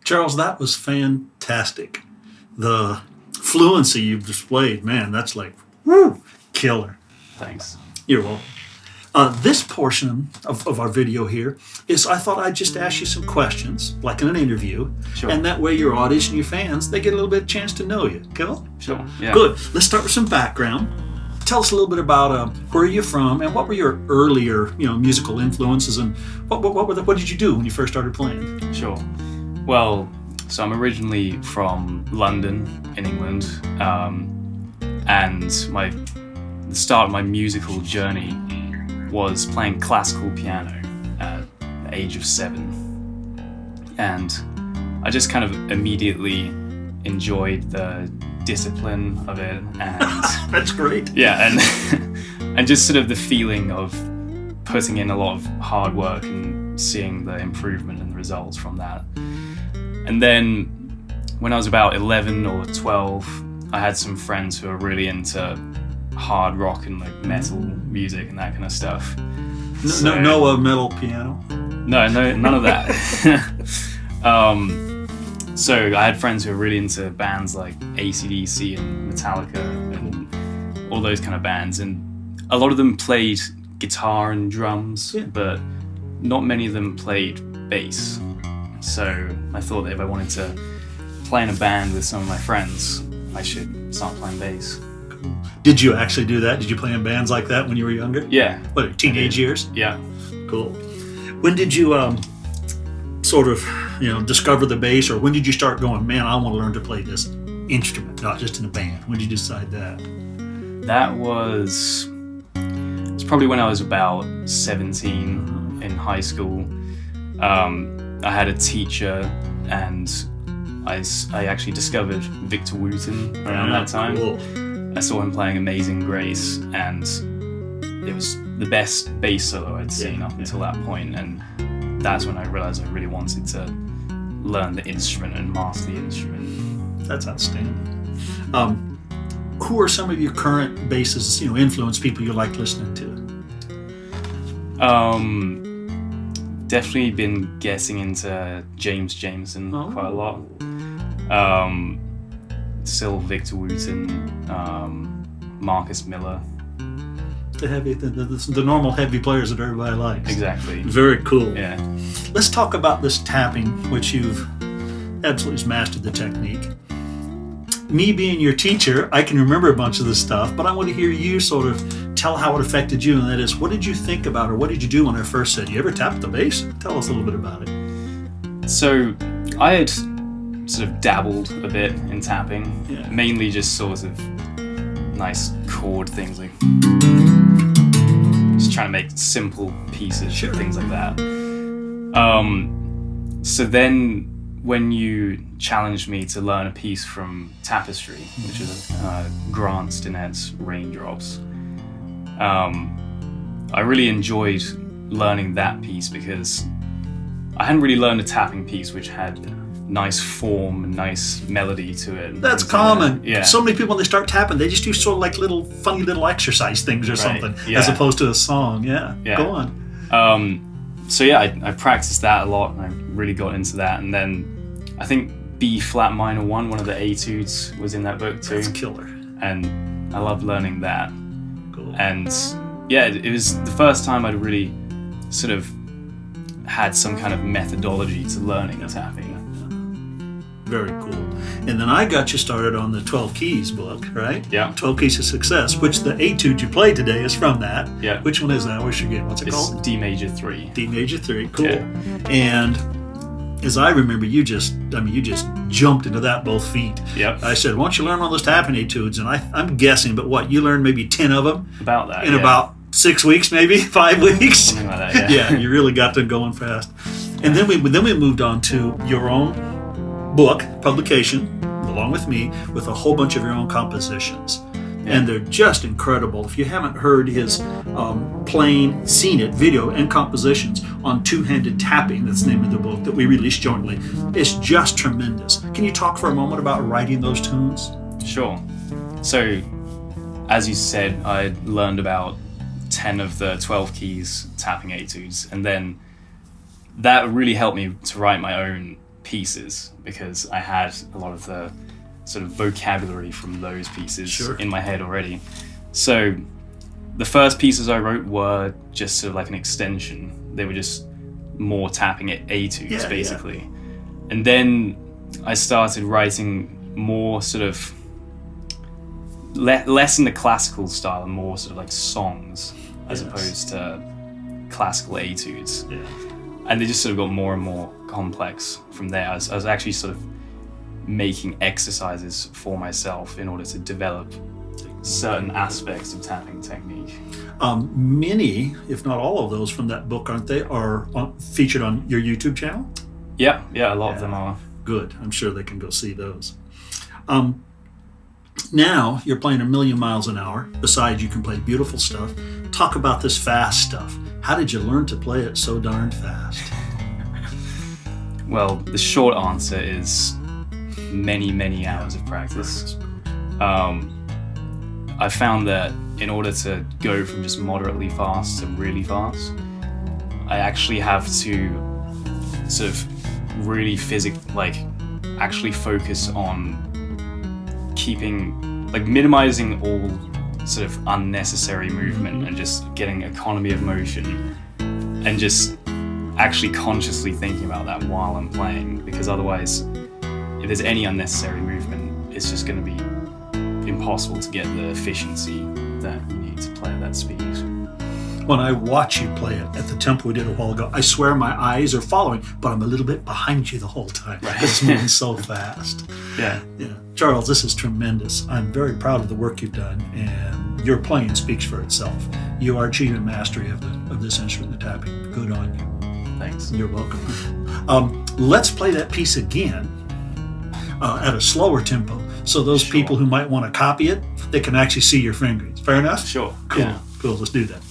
Charles, that was fantastic. The fluency you've displayed, man, that's like, woo, killer. Thanks. You're welcome. This portion of our video here is, I thought I'd just ask you some questions, like in an interview, Sure. and that way your audience and your fans, they get a little bit of chance to know you. Cool? Sure. Yeah. Good. Let's start with some background. Tell us a little bit about where you're from and what were your earlier, musical influences, and what did you do when you first started playing? Sure. Well, so I'm originally from London in England, and the start of my musical journey was playing classical piano at the age of 7. And I just kind of immediately enjoyed the discipline of it, and That's great. yeah, and just sort of the feeling of putting in a lot of hard work and seeing the improvement and the results from that. And then when I was about 11 or 12, I had some friends who were really into hard rock and like metal music and that kind of stuff. No metal piano? No, none of that. So I had friends who were really into bands like AC/DC and Metallica and all those kind of bands, and a lot of them played guitar and drums, but not many of them played bass. So I thought that if I wanted to play in a band with some of my friends, I should start playing bass. Did you actually do that? Did you play in bands like that when you were younger? Yeah. What, teenage years? Yeah. Cool. When did you sort of, discover the bass, or when did you start going, man, I want to learn to play this instrument, not just in a band? When did you decide that? That was probably when I was about 17 in high school. I had a teacher, and I actually discovered Victor Wooten around that time. Cool. I saw him playing Amazing Grace, and it was the best bass solo I'd seen up until that point, and that's when I realized I really wanted to learn the instrument and master the instrument. That's outstanding. Who are some of your current bassists, influence people you like listening to? Definitely been getting into James Jameson quite a lot. Still Victor Wooten, Marcus Miller. The normal heavy players that everybody likes. Exactly. Very cool. Yeah. Let's talk about this tapping, which you've absolutely mastered the technique. Me being your teacher, I can remember a bunch of this stuff, but I want to hear you sort of tell how it affected you, and that is, what did you think about, or what did you do when I first said, you ever tapped the bass? Tell us a little bit about it. So I had sort of dabbled a bit in tapping, mainly just sort of nice chord things, like just trying to make simple pieces, things like that. So then when you challenged me to learn a piece from Tapestry, which is Grant Stinnett's Raindrops, I really enjoyed learning that piece because I hadn't really learned a tapping piece which had nice form and nice melody to it. That's common. Yeah. So many people, when they start tapping, they just do sort of like funny little exercise things or something, as opposed to a song. Yeah. Go on. So yeah, I practiced that a lot, and I really got into that. And then I think B flat minor 1, one of the etudes, was in that book too. That's killer. And I loved learning that. Cool. And yeah, it was the first time I'd really sort of had some kind of methodology to learning tapping. Very cool. And then I got you started on the 12 Keys book, right? Yeah. 12 Keys to Success, which the etude you played today is from that. Yeah. Which one is that? I always forget. What's it It's called? D major 3. D major 3. Cool. Yeah. And as I remember, you just jumped into that both feet. Yep. I said, why don't you learn all those tapping etudes? And I'm guessing, but what, you learned maybe 10 of them About that. in about 6 weeks, maybe 5 weeks? Something like that, yeah. Yeah, you really got them going fast. And then we moved on to your own book, publication, along with me, with a whole bunch of your own compositions. Yeah. And they're just incredible. If you haven't heard his playing, seen it, video and compositions on two-handed tapping, that's the name of the book that we released jointly, it's just tremendous. Can you talk for a moment about writing those tunes? Sure. So, as you said, I learned about 10 of the 12 keys tapping etudes, and then that really helped me to write my own pieces because I had a lot of the sort of vocabulary from those pieces in my head already. So the first pieces I wrote were just sort of like an extension. They were just more tapping etudes, basically. Yeah. And then I started writing more sort of less in the classical style and more sort of like songs as opposed to classical etudes. Yeah. And they just sort of got more and more complex from there. I was actually sort of making exercises for myself in order to develop certain aspects of tapping technique. Many, if not all of those from that book, aren't they, are featured on your YouTube channel? Yeah, a lot of them are. Good. I'm sure they can go see those. Now you're playing 1,000,000 miles an hour. Besides, you can play beautiful stuff. Talk about this fast stuff. How did you learn to play it so darn fast? Well, the short answer is many hours of practice. I found that in order to go from just moderately fast to really fast, I actually have to sort of really actually focus on minimizing all sort of unnecessary movement and just getting economy of motion and just actually consciously thinking about that while I'm playing, because otherwise if there's any unnecessary movement, it's just going to be impossible to get the efficiency that you need to play at that speed. When I watch you play it at the tempo we did a while ago, I swear my eyes are following, but I'm a little bit behind you the whole time. Right. It's moving so fast. Yeah. Charles, this is tremendous. I'm very proud of the work you've done, and your playing speaks for itself. You are achieving mastery of this instrument, the tapping. Good on you. Thanks. You're welcome. Let's play that piece again at a slower tempo, so those people who might want to copy it, they can actually see your fingerings. Fair enough? Sure. Cool. Yeah. Cool. Let's do that.